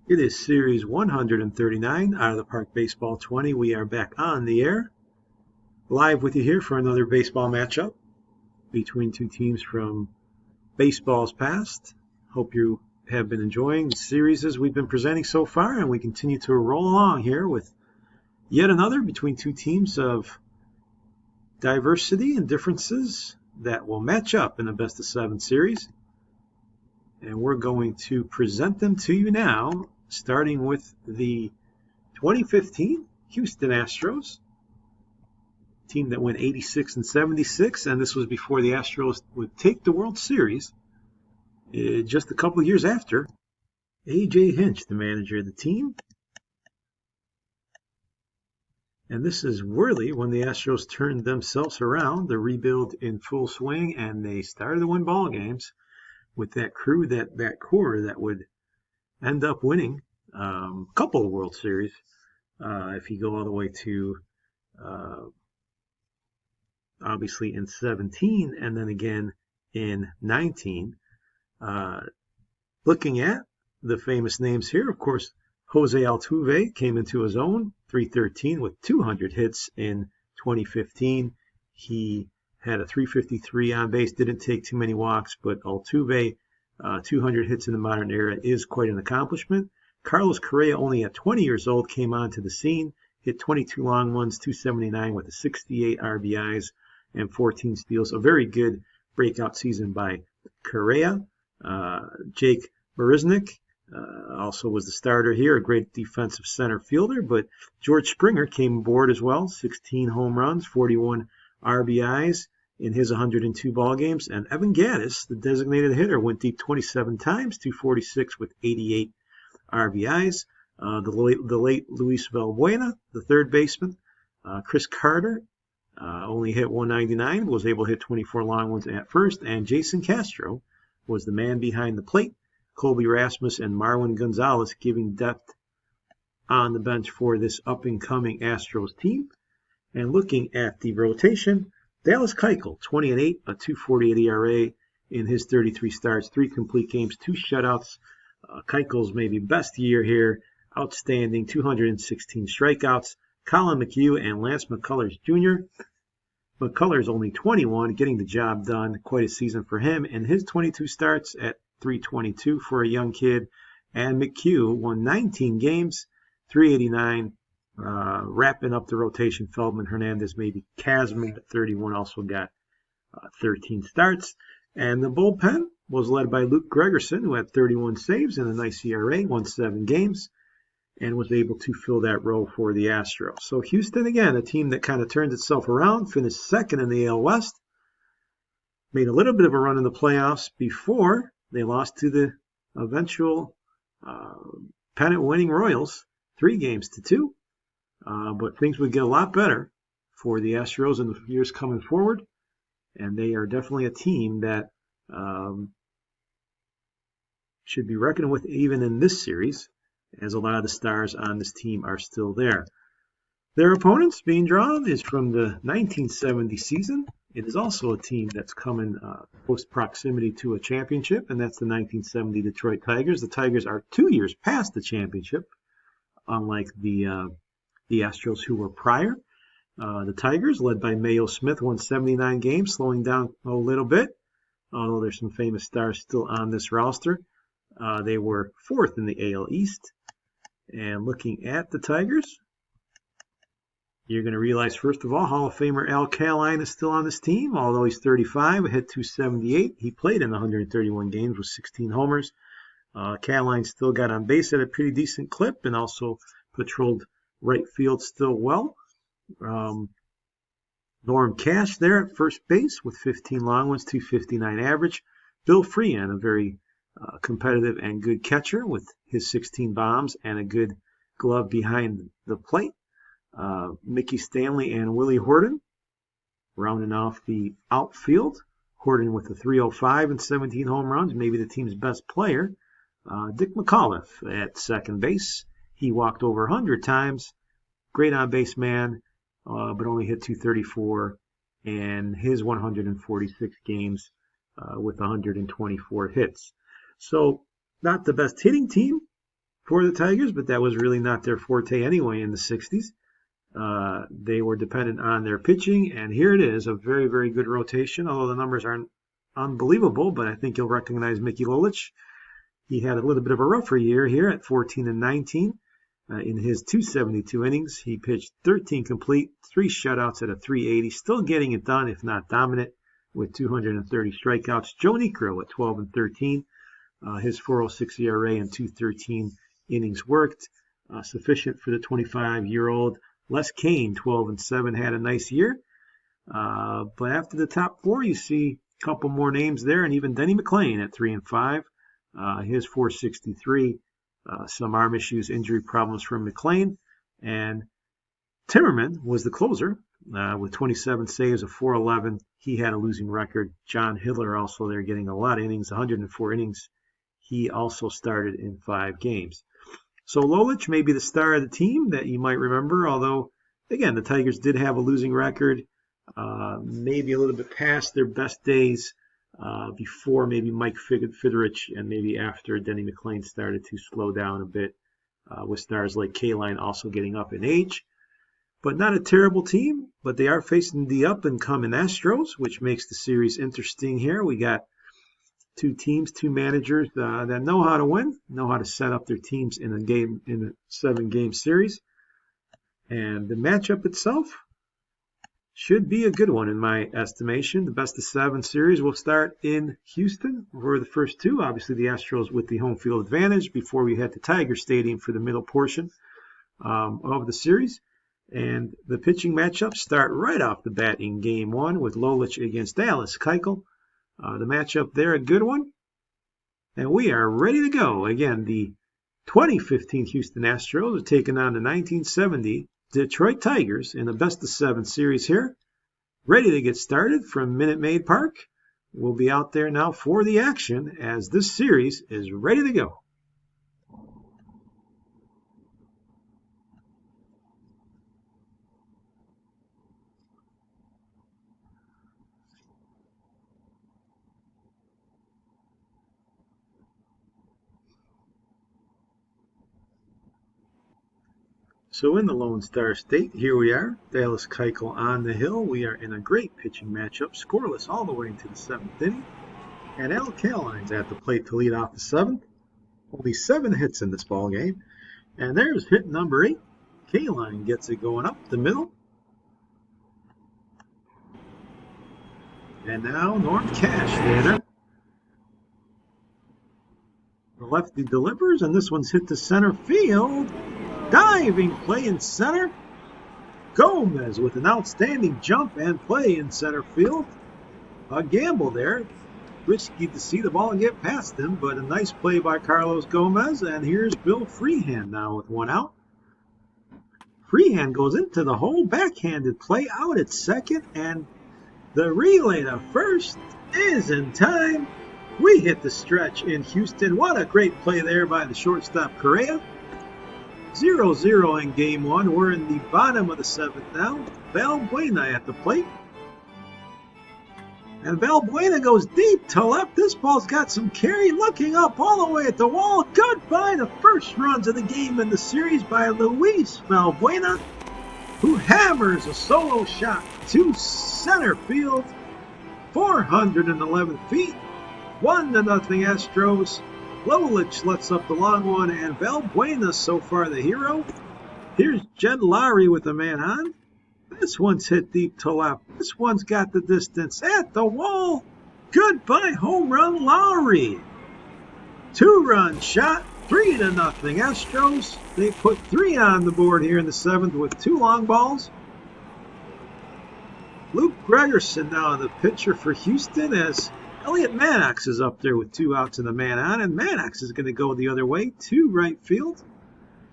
It is Series 139 Out of the Park Baseball 20. We are back on the air, live with you here for another baseball matchup between two teams from baseball's past. Hope you have been enjoying the series as we've been presenting so far, and we continue to roll along here with yet another between two teams of diversity and differences that will match up in the best of 7 series. And we're going to present them to you now, starting with the 2015 Houston Astros, team that went 86 and 76, and this was before the Astros would take the World Series. Just a couple of years after, A.J. Hinch, the manager of the team. And this is really when the Astros turned themselves around, the rebuild in full swing, and they started to win ball games with that crew, that core that would end up winning a couple of World Series. If you go all the way to obviously in 17 and then again in 19. Looking at the famous names here, of course, Jose Altuve came into his own, .313 with 200 hits in 2015. He had a .353 on base, didn't take too many walks, but Altuve, 200 hits in the modern era is quite an accomplishment. Carlos Correa, only at 20 years old, came onto the scene, hit 22 long ones, .279 with a 68 RBIs and 14 steals. A very good breakout season by Correa. Jake Marisnick also was the starter here, a great defensive center fielder, but George Springer came aboard as well, 16 home runs, 41 RBIs in his 102 ball games, and Evan Gattis, the designated hitter, went deep 27 times, .246 with 88 RBIs. The late Luis Valbuena, the third baseman, Chris Carter, only hit 199, was able to hit 24 long ones at first, and Jason Castro was the man behind the plate. Colby Rasmus and Marwin Gonzalez giving depth on the bench for this up-and-coming Astros team. And looking at the rotation, Dallas Keuchel, 20-8, a .248 ERA in his 33 starts, 3 complete games, 2 shutouts. Keuchel's maybe best year here, outstanding, 216 strikeouts. Colin McHugh and Lance McCullers Jr. McCullers only 21, getting the job done. Quite a season for him. And his 22 starts at .322 for a young kid. And McHugh won 19 games, .389. Wrapping up the rotation, Feldman, Hernandez, maybe Kazman at 31 also got 13 starts. And the bullpen was led by Luke Gregerson, who had 31 saves and a nice ERA, won 7 games, and was able to fill that role for the Astros. So Houston, again, a team that kind of turned itself around, finished second in the AL West, made a little bit of a run in the playoffs before they lost to the eventual pennant-winning Royals, 3-2. But things would get a lot better for the Astros in the years coming forward, and they are definitely a team that should be reckoned with even in this series, as a lot of the stars on this team are still there. Their opponents being drawn is from the 1970 season. It is also a team that's coming close proximity to a championship, and that's the 1970 Detroit Tigers. The Tigers are 2 years past the championship, unlike the Astros who were prior. The Tigers, led by Mayo Smith, won 79 games, slowing down a little bit, although there's some famous stars still on this roster. They were 4th in the AL East. And looking at the Tigers, you're going to realize, first of all, Hall of Famer Al Kaline is still on this team, although he's 35, hit .278. He played in 131 games with 16 homers. Kaline still got on base at a pretty decent clip and also patrolled right field still well. Norm Cash there at first base with 15 long ones, .259 average. Bill Freehan, a very competitive and good catcher with his 16 bombs and a good glove behind the plate. Mickey Stanley and Willie Horton rounding off the outfield. Horton with a .305 and 17 home runs, maybe the team's best player. Dick McAuliffe at second base. He walked over 100 times. Great on-base man, but only hit .234 in his 146 games with 124 hits. So not the best hitting team for the Tigers, but that was really not their forte anyway in the 60s. They were dependent on their pitching, and here it is, a very, very good rotation, although the numbers aren't unbelievable, but I think you'll recognize Mickey Lolich. He had a little bit of a rougher year here at 14-19. In his 272 innings, he pitched 13 complete, 3 shutouts at a 380, still getting it done, if not dominant, with 230 strikeouts. Joe Niekro at 12-13. His 4.06 ERA and 213 innings worked, sufficient for the 25-year-old. Les Kane, 12-7, had a nice year. But after the top 4, you see a couple more names there, and even Denny McLain at 3-5. His 4.63. Some arm issues, injury problems from McLain. And Timmerman was the closer with 27 saves of 411. He had a losing record. John Hiller also there getting a lot of innings, 104 innings. He also started in 5 games. So Lolich may be the star of the team that you might remember, although, again, the Tigers did have a losing record, maybe a little bit past their best days before maybe Mike Fidrich and maybe after Denny McLain started to slow down a bit, with stars like Kaline also getting up in age. But not a terrible team, but they are facing the up-and-coming Astros, which makes the series interesting here. We got 2 teams, 2 managers that know how to win, know how to set up their teams in a 7-game series. And the matchup itself should be a good one in my estimation. The best of 7 series will start in Houston for the first 2. Obviously, the Astros with the home field advantage before we head to Tiger Stadium for the middle portion of the series. And the pitching matchups start right off the bat in Game 1 with Lolich against Dallas Keuchel. The matchup there, a good one. And we are ready to go. Again, the 2015 Houston Astros are taking on the 1970 Detroit Tigers in the best of 7 series here. Ready to get started from Minute Maid Park. We'll be out there now for the action as this series is ready to go. So in the Lone Star State, here we are, Dallas Keuchel on the hill. We are in a great pitching matchup, scoreless all the way into the 7th inning. And Al Kaline's at the plate to lead off the 7th. Only 7 hits in this ball game. And there's hit number 8. Kaline gets it going up the middle. And now Norm Cash there. The lefty delivers, and this one's hit to center field. Diving play in center. Gomez with an outstanding jump and play in center field. A gamble there. Risky to see the ball get past him, but a nice play by Carlos Gomez. And here's Bill Freehan now with 1 out. Freehan goes into the hole, backhanded play out at second, and the relay to first is in time. We hit the stretch in Houston. What a great play there by the shortstop Correa. 0-0 in Game 1. We're in the bottom of the 7th now. Valbuena at the plate. And Valbuena goes deep to left. This ball's got some carry, looking up all the way at the wall. Goodbye the first runs of the game in the series by Luis Valbuena, who hammers a solo shot to center field. 411 feet. 1-0 Astros. Lolich lets up the long one, and Valbuena so far the hero. Here's Jed Lowry with the man on. This one's hit deep to left. This one's got the distance at the wall. Goodbye home run Lowry. 2-run shot, 3-0 Astros. They put 3 on the board here in the 7th with 2 long balls. Luke Gregerson now the pitcher for Houston as Elliot Maddox is up there with 2 outs and the man on, and Maddox is going to go the other way to right field.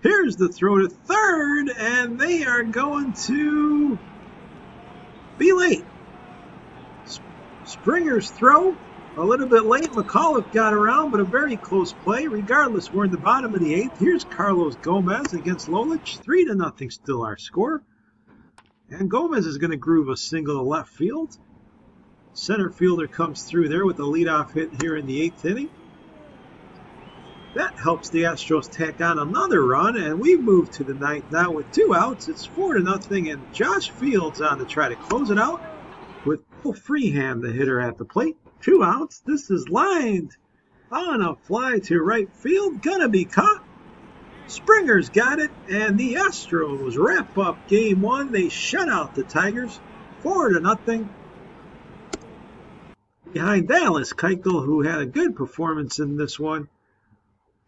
Here's the throw to third, and they are going to be late. Springer's throw, a little bit late. McAuliffe got around, but a very close play. Regardless, we're in the bottom of the 8th. Here's Carlos Gomez against Lolich. 3-0 still our score. And Gomez is going to groove a single to left field. Center fielder comes through there with a leadoff hit here in the 8th inning. That helps the Astros tack on another run, and we move to the ninth now with 2 outs. It's 4-0, and Josh Fields on to try to close it out with Will Freehand, the hitter, at the plate. 2 outs. This is lined on a fly to right field. Gonna be caught. Springer's got it, and the Astros wrap up game 1. They shut out the Tigers 4-0. Behind Dallas Keuchel, who had a good performance in this one.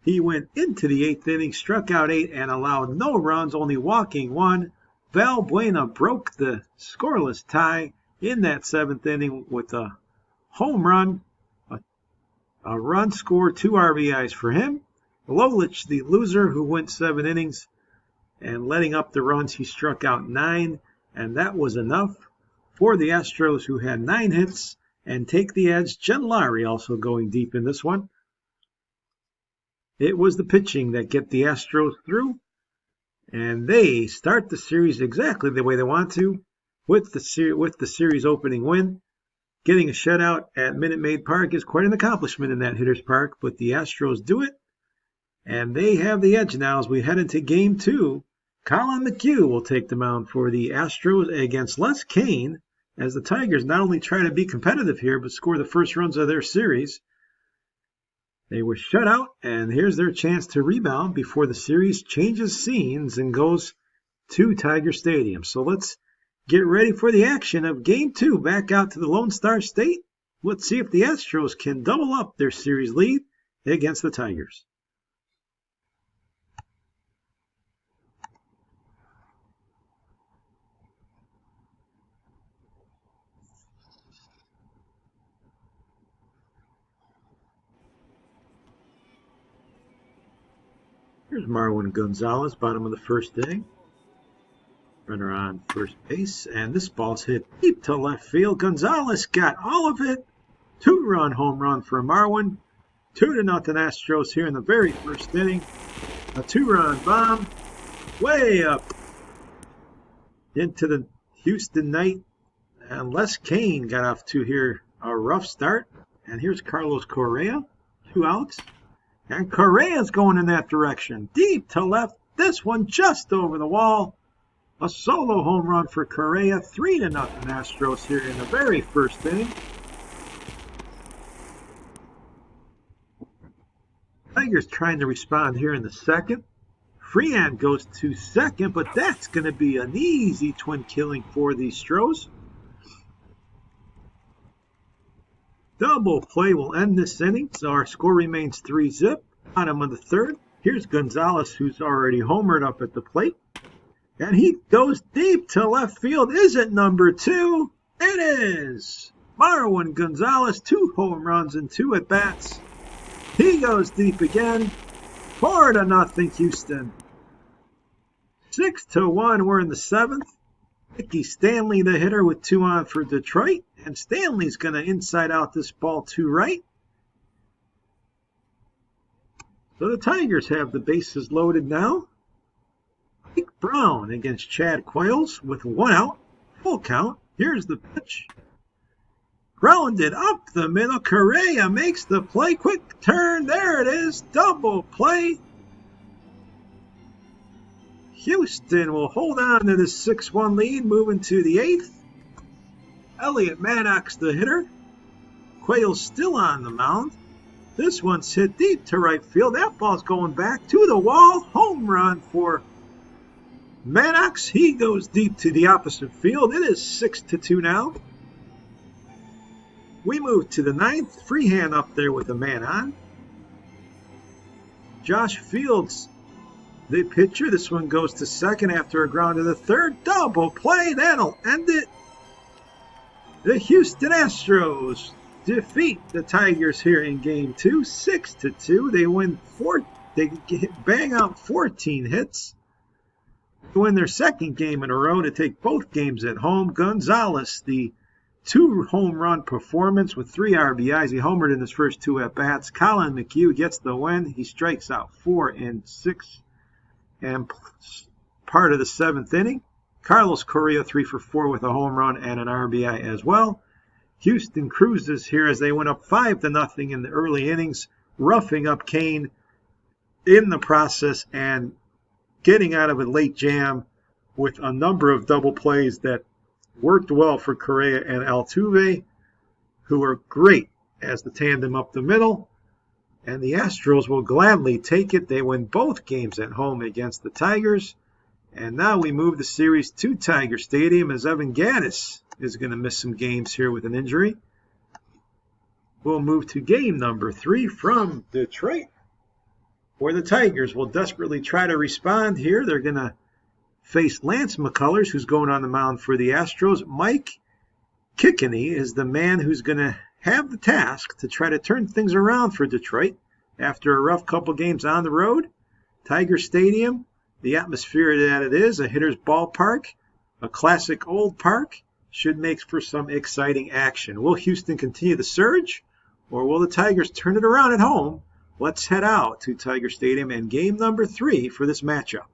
He went into the 8th inning, struck out 8, and allowed no runs, only walking 1. Valbuena broke the scoreless tie in that 7th inning with a home run. A run scored, 2 RBIs for him. Lolich, the loser, who went 7 innings, and letting up the runs, he struck out 9, and that was enough for the Astros, who had 9 hits and take the edge. Jen Lowry also going deep in this one. It was the pitching that get the Astros through, and they start the series exactly the way they want to, with the series opening win. Getting a shutout at Minute Maid Park is quite an accomplishment in that hitter's park, but the Astros do it, and they have the edge now as we head into Game 2. Colin McHugh will take the mound for the Astros against Les Kane, as the Tigers not only try to be competitive here, but score the first runs of their series. They were shut out, and here's their chance to rebound before the series changes scenes and goes to Tiger Stadium. So let's get ready for the action of Game 2 back out to the Lone Star State. Let's see if the Astros can double up their series lead against the Tigers. Here's Marwin Gonzalez, bottom of the 1st inning. Runner on first base, and this ball's hit deep to left field. Gonzalez got all of it. 2-run home run for Marwin. 2-0 Astros here in the very 1st inning. A 2-run bomb way up into the Houston night. And Les Kane got off to here a rough start. And here's Carlos Correa, 2 outs. And Correa's going in that direction. Deep to left. This one just over the wall. A solo home run for Correa. 3-0 Astros here in the very 1st inning. Tigers trying to respond here in the 2nd. Freehand goes to 2nd, but that's going to be an easy twin killing for the Astros. Double play will end this inning, so our score remains 3-zip. Bottom of the 3rd. Here's Gonzalez, who's already homered up at the plate. And he goes deep to left field. Is it number 2? It is! Marwin Gonzalez, 2 home runs and 2 at-bats. He goes deep again. 4-0 Houston. 6-1, we're in the 7th. Mickey Stanley, the hitter, with 2 on for Detroit. And Stanley's going to inside out this ball to right. So the Tigers have the bases loaded now. Mike Brown against Chad Quayles with 1 out. Full count. Here's the pitch. Grounded up the middle. Correa makes the play. Quick turn. There it is. Double play. Houston will hold on to this 6-1 lead, moving to the 8th. Elliot Maddox, the hitter. Quayle's still on the mound. This one's hit deep to right field. That ball's going back to the wall. Home run for Maddox. He goes deep to the opposite field. It is 6-2 now. We move to the 9th. Freehand up there with a man on. Josh Fields, the pitcher. This one goes to 2nd after a ground to the 3rd. Double play. That'll end it. The Houston Astros defeat the Tigers here in Game 2, 6-2. They win They bang out 14 hits. They win their 2nd game in a row to take both games at home. Gonzalez, the 2 home run performance with 3 RBIs. He homered in his first 2 at-bats. Colin McHugh gets the win. He strikes out 4 in 6 and part of the 7th inning. Carlos Correa 3 for 4 with a home run and an RBI as well. Houston cruises here as they went up 5-0 in the early innings, roughing up Kane in the process and getting out of a late jam with a number of double plays that worked well for Correa and Altuve, who are great as the tandem up the middle. And the Astros will gladly take it. They win both games at home against the Tigers. And now we move the series to Tiger Stadium as Evan Gattis is going to miss some games here with an injury. We'll move to game number 3 from Detroit, where the Tigers will desperately try to respond here. They're going to face Lance McCullers, who's going on the mound for the Astros. Mike Kickney is the man who's going to have the task to try to turn things around for Detroit after a rough couple games on the road. Tiger Stadium, the atmosphere that it is, a hitter's ballpark, a classic old park, should make for some exciting action. Will Houston continue the surge, or will the Tigers turn it around at home? Let's head out to Tiger Stadium and game number 3 for this matchup.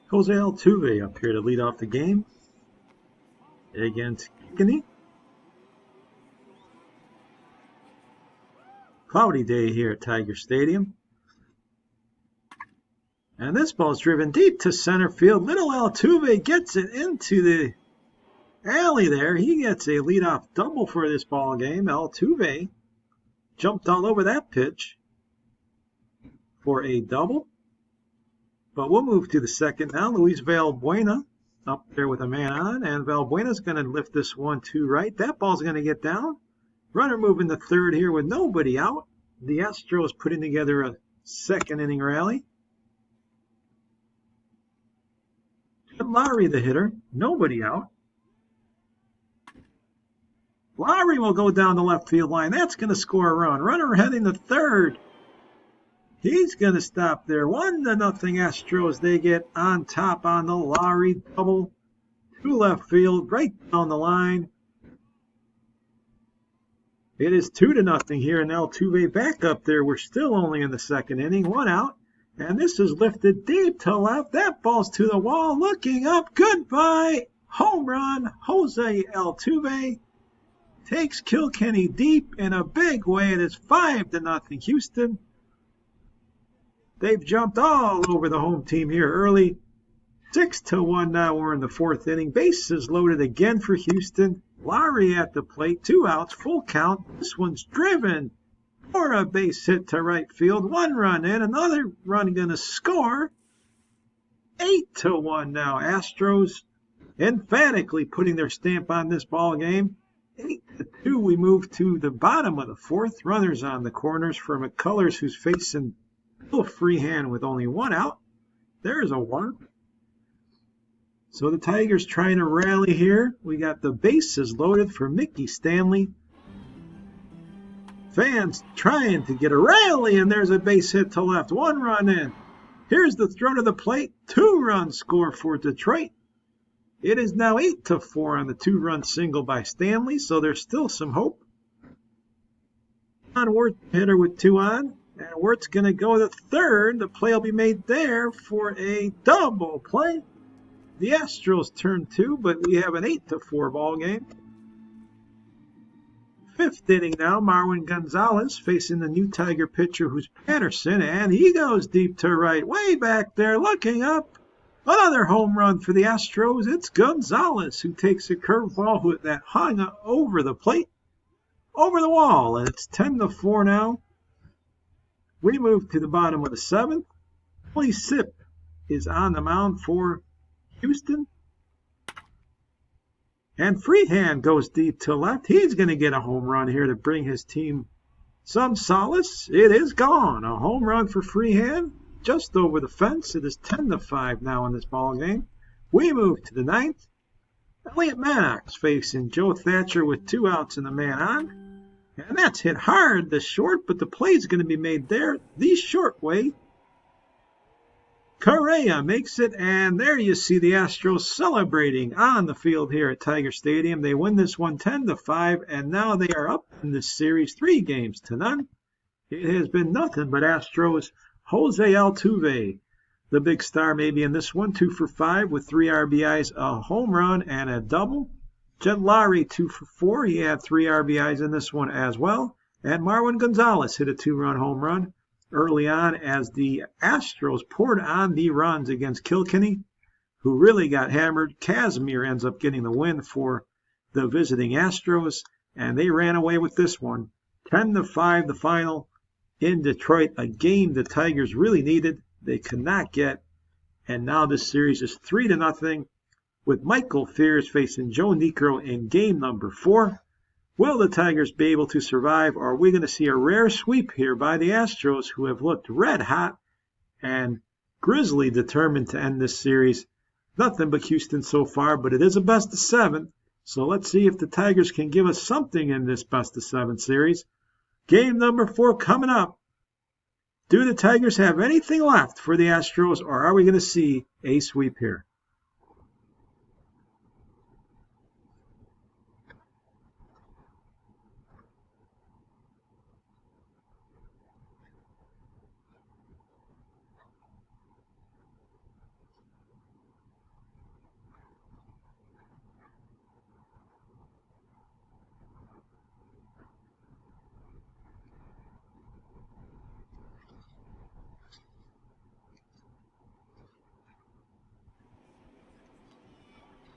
Jose Altuve up here to lead off the game against Kickney. Cloudy day here at Tiger Stadium. And this ball's driven deep to center field. Little Altuve gets it into the alley there. He gets a leadoff double for this ball game. Altuve jumped all over that pitch for a double. But we'll move to the second now. Luis Valbuena up there with a man on. And Valbuena's going to lift this one to right. That ball's going to get down. Runner moving to third here with nobody out. The Astros putting together a second inning rally. Lowry the hitter. Nobody out. Lowry will go down the left field line. That's going to score a run. Runner heading to third. He's going to stop there. 1-0 Astros. They get on top on the Lowry double to left field, right down the line. It is 2-0 here, and Altuve back up there. We're still only in the second inning. 1 out, and this is lifted deep to left. That ball's to the wall. Looking up. Goodbye. Home run. Jose Altuve takes Kilkenny deep in a big way. It is 5-0 Houston. They've jumped all over the home team here early. 6-1 now. We're in the fourth inning. Bases loaded again for Houston. Lowry at the plate. 2 outs. Full count. This one's driven for a base hit to right field. 1 run in. Another run going to score. 8-1 now. Astros emphatically putting their stamp on this ball game. 8-2. We move to the bottom of the fourth. Runners on the corners for McCullers, who's facing Bill Freehan with only 1 out. There's a 1. So the Tigers trying to rally here. We got the bases loaded for Mickey Stanley. Fans trying to get a rally, and there's a base hit to left. 1 run in. Here's the throw to the plate. 2-run score for Detroit. It is now 8-4 on the 2-run single by Stanley, so there's still some hope. John Wirt hitter with 2 on. And Wirt's going to go to third. The play will be made there for a double play. The Astros turn 2, but we have an 8-4 ball game. 5th inning now. Marwin Gonzalez facing the new Tiger pitcher, who's Patterson, and he goes deep to right, way back there, looking up. Another home run for the Astros. It's Gonzalez who takes a curveball that hung over the plate, over the wall, and it's 10-4 now. We move to the bottom of the 7th. Willie Sipp is on the mound for Houston. And Freehan goes deep to left. He's going to get a home run here to bring his team some solace. It is gone. A home run for Freehan just over the fence. It is 10-5 now in this ball game. We move to the 9th. Elliot Maddox facing Joe Thatcher with 2 outs and a man on. And that's hit hard, the short, but the play is going to be made there the short way. Correa makes it, and there you see the Astros celebrating on the field here at Tiger Stadium. They win this one 10-5, and now they are up in this series 3-0. It has been nothing but Astros. Jose Altuve, the big star maybe in this one, 2 for 5 with 3 RBIs, a home run, and a double. Jed Lowry, 2 for 4. He had 3 RBIs in this one as well. And Marwin Gonzalez hit a 2-run home run early on as the Astros poured on the runs against Kilkenny, who really got hammered. Casimir ends up getting the win for the visiting Astros, and they ran away with this one. 10-5 the final in Detroit, a game the Tigers really needed. They could not get, and now this series is 3-0 with Michael Fears facing Joe Niekro in game number 4. Will the Tigers be able to survive, or are we going to see a rare sweep here by the Astros, who have looked red hot and grizzly determined to end this series? Nothing but Houston so far, but it is a best-of-7, so let's see if the Tigers can give us something in this best-of-7 series. Game number 4 coming up. Do the Tigers have anything left for the Astros, or are we going to see a sweep here?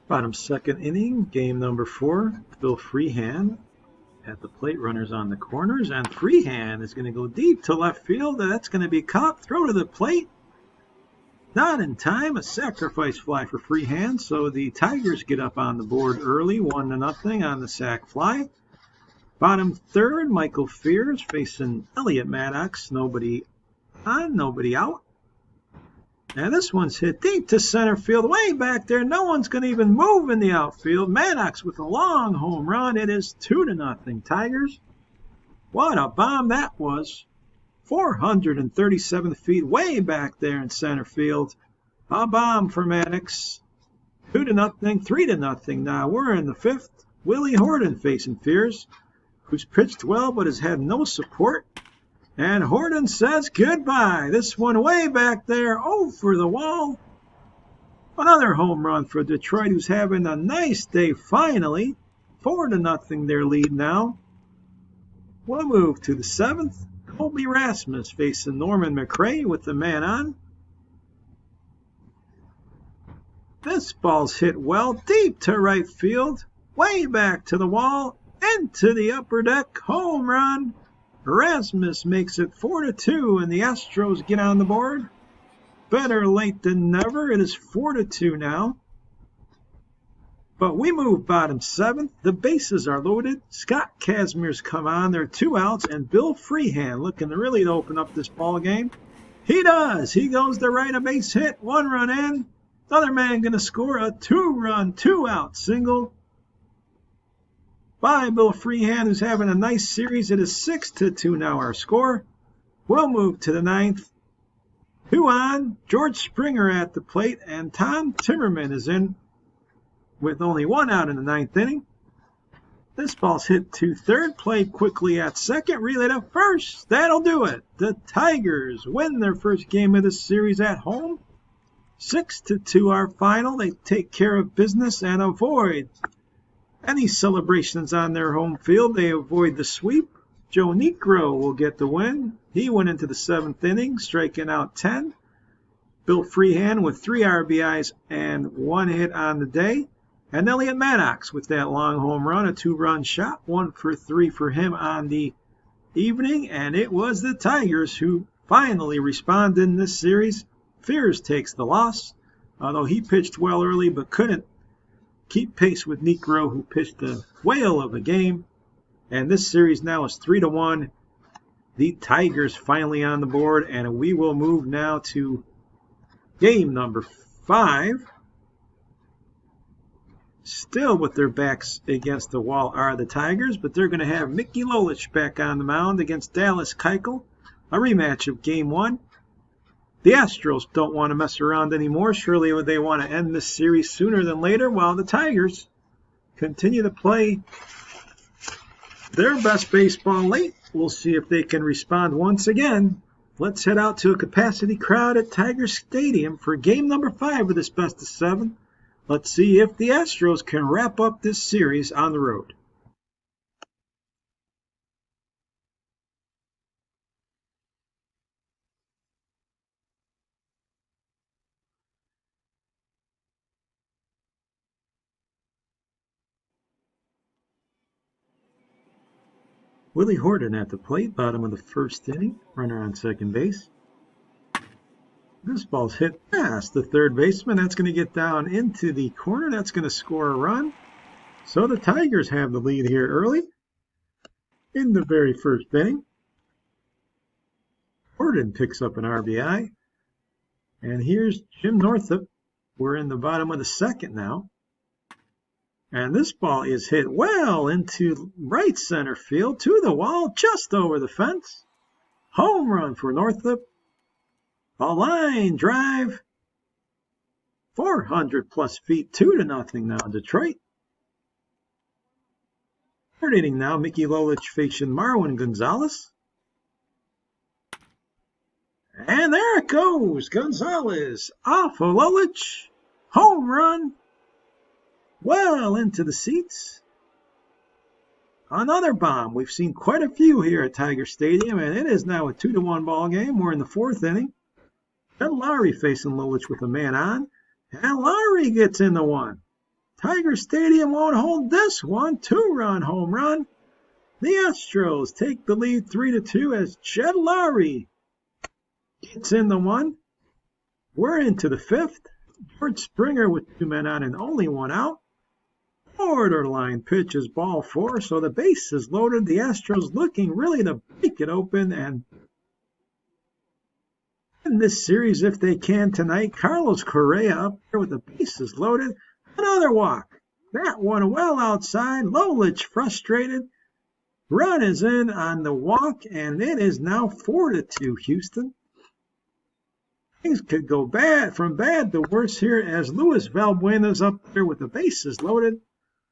Bottom second inning, game number 4. Bill Freehan at the plate, runners on the corners, and Freehan is going to go deep to left field. That's going to be caught, throw to the plate. Not in time, a sacrifice fly for Freehan, so the Tigers get up on the board early, 1-0 on the sac fly. Bottom third, Michael Fears facing Elliot Maddox. Nobody on, nobody out. And this one's hit deep to center field, way back there. No one's going to even move in the outfield. Maddox with a long home run. It is 2-0 Tigers. What a bomb that was. 437 feet, way back there in center field. A bomb for Maddox. 2-0, 3-0 now. We're in the 5th. Willie Horton facing Fears, who's pitched well but has had no support. And Horton says goodbye. This one way back there, over the wall. Another home run for Detroit, who's having a nice day finally. 4-0 their lead now. We'll move to the 7th. Colby Rasmus facing Norman McRae with the man on. This ball's hit well deep to right field. Way back to the wall. Into the upper deck. Home run. Rasmus makes it 4-2, and the Astros get on the board. Better late than never. It is 4-2 now. But we move bottom 7th. The bases are loaded. Scott Casimir's come on. There are 2 outs, and Bill Freehan looking to really open up this ball game. He does. He goes to right, a base hit, 1 run in. Another man going to score a 2-run, 2-out single by Bill Freehan, who's having a nice series. It is 6-2 now our score. We'll move to the 9th. 2 on. George Springer at the plate, and Tom Timmerman is in with only 1 out in the 9th inning. This ball's hit to third, played quickly at second, relay to first. That'll do it. The Tigers win their first game of this series at home. 6-2 our final. They take care of business and avoid any celebrations on their home field. They avoid the sweep. Joe Niekro will get the win. He went into the 7th inning, striking out 10. Bill Freehan with 3 RBIs and 1 hit on the day. And Elliot Maddox with that long home run, a 2-run shot, 1 for 3 for him on the evening. And it was the Tigers who finally responded in this series. Fears takes the loss, although he pitched well early but couldn't keep pace with Niekro, who pitched the whale of a game. And this series now is 3-1. The Tigers finally on the board, and we will move now to game number 5. Still with their backs against the wall are the Tigers, but they're going to have Mickey Lolich back on the mound against Dallas Keuchel, a rematch of Game 1. The Astros don't want to mess around anymore. Surely they want to end this series sooner than later, while the Tigers continue to play their best baseball late. We'll see if they can respond once again. Let's head out to a capacity crowd at Tiger Stadium for game number 5 of this best of 7. Let's see if the Astros can wrap up this series on the road. Willie Horton at the plate, bottom of the first inning, runner on second base. This ball's hit past the third baseman. That's going to get down into the corner. That's going to score a run. So the Tigers have the lead here early in the very first inning. Horton picks up an RBI. And here's Jim Northup. We're in the bottom of the second now. And this ball is hit well into right center field, to the wall, just over the fence. Home run for Northup. A line drive. 400 plus feet, 2-0 now, Detroit. Third inning now, Mickey Lolich facing Marwin Gonzalez. And there it goes, Gonzalez off of Lolich. Home run. Well into the seats. Another bomb. We've seen quite a few here at Tiger Stadium, and it is now a 2-1 ball game. We're in the fourth inning. And Lowry facing Lolich with a man on. And Lowry gets in the one. Tiger Stadium won't hold this one. 2-run home run. The Astros take the lead 3-2 as Jed Lowry gets in the one. We're into the fifth. George Springer with 2 men on and only 1 out. Borderline pitch is ball 4, so the base is loaded. The Astros looking really to break it open and in this series if they can tonight. Carlos Correa up there with the bases loaded. Another walk. That one well outside. Lolich frustrated. Run is in on the walk, and it is now 4-2 Houston. Things could go from bad to worse here as Luis Valbuena's up there with the bases loaded.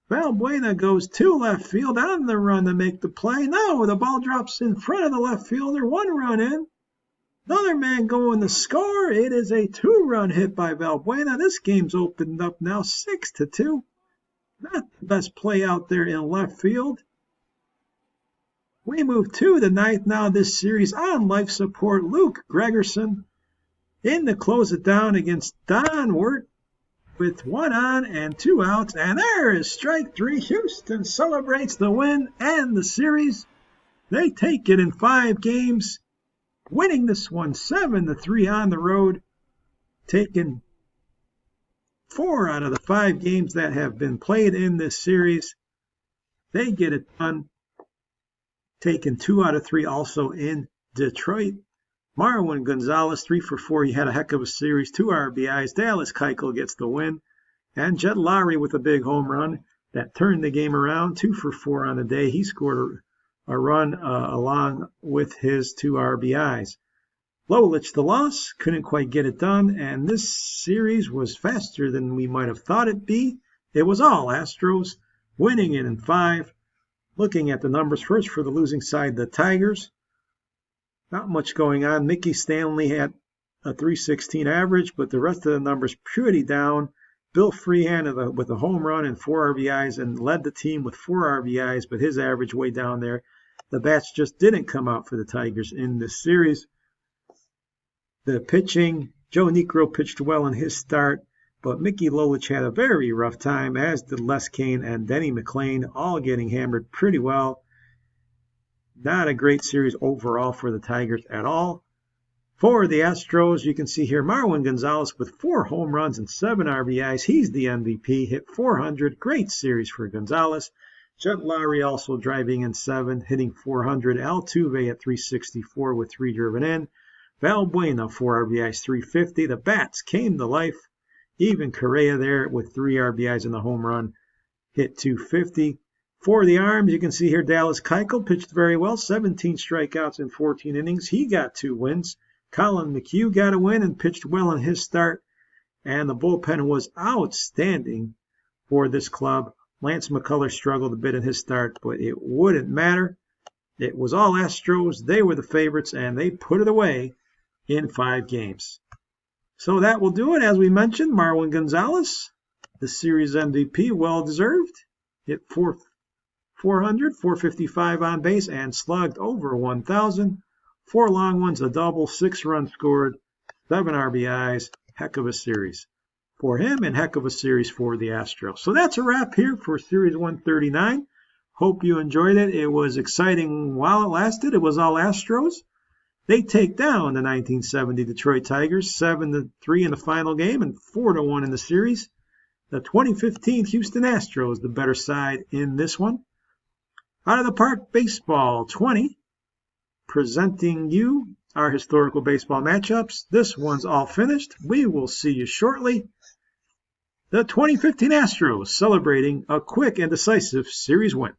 Valbuena goes to left field on the run to make the play. No, the ball drops in front of the left fielder. 1 run in. Another man going to score. It is a 2-run hit by Valbuena. This game's opened up now 6-2. Not the best play out there in left field. We move to the 9th now this series on life support. Luke Gregerson in to close it down against Don Wirt with 1 on and 2 outs. And there is strike 3. Houston celebrates the win and the series. They take it in 5 games, winning this one 7-3 on the road, taking 4 out of the 5 games that have been played in this series. They get it done, taking 2 out of 3 also in Detroit. Marwin Gonzalez, 3 for 4. He had a heck of a series, 2 RBIs. Dallas Keuchel gets the win. And Jed Lowry with a big home run that turned the game around, 2 for 4 on the day. He scored a run along with his 2 RBIs. Lolich, the loss, couldn't quite get it done, and this series was faster than we might have thought it'd be. It was all Astros, winning it in 5. Looking at the numbers first for the losing side, the Tigers. Not much going on. Mickey Stanley had a .316 average, but the rest of the numbers pretty down. Bill Freehan with a home run and 4 RBIs and led the team with 4 RBIs, but his average way down there. The bats just didn't come out for the Tigers in this series. The pitching, Joe Niekro pitched well in his start, but Mickey Lolich had a very rough time, as did Les Kane and Denny McLain, all getting hammered pretty well. Not a great series overall for the Tigers at all. For the Astros, you can see here Marwin Gonzalez with 4 home runs and 7 RBIs. He's the MVP, hit 400. Great series for Gonzalez. Jed Lowry also driving in 7, hitting 400. Altuve at .364 with 3 driven in. Valbuena, 4 RBIs, .350. The bats came to life. Even Correa there with 3 RBIs and a home run. hit .250. For the Arms, you can see here Dallas Keuchel pitched very well, 17 strikeouts in 14 innings. He got 2 wins. Colin McHugh got a win and pitched well in his start. And the bullpen was outstanding for this club. Lance McCullers struggled a bit in his start, but it wouldn't matter. It was all Astros. They were the favorites, and they put it away in 5 games. So that will do it. As we mentioned, Marwin Gonzalez, the series MVP, well-deserved. Hit 400, 455 on base, and slugged over 1,000. 4 long ones, a double, 6 runs scored, 7 RBIs. Heck of a series for him and heck of a series for the Astros. So that's a wrap here for Series 139. Hope you enjoyed it. It was exciting while it lasted. It was all Astros. They take down the 1970 Detroit Tigers 7-3 in the final game and 4-1 in the series. The 2015 Houston Astros, the better side in this one. Out of the Park Baseball 20, presenting you our historical baseball matchups. This one's all finished. We will see you shortly. The 2015 Astros celebrating a quick and decisive series win.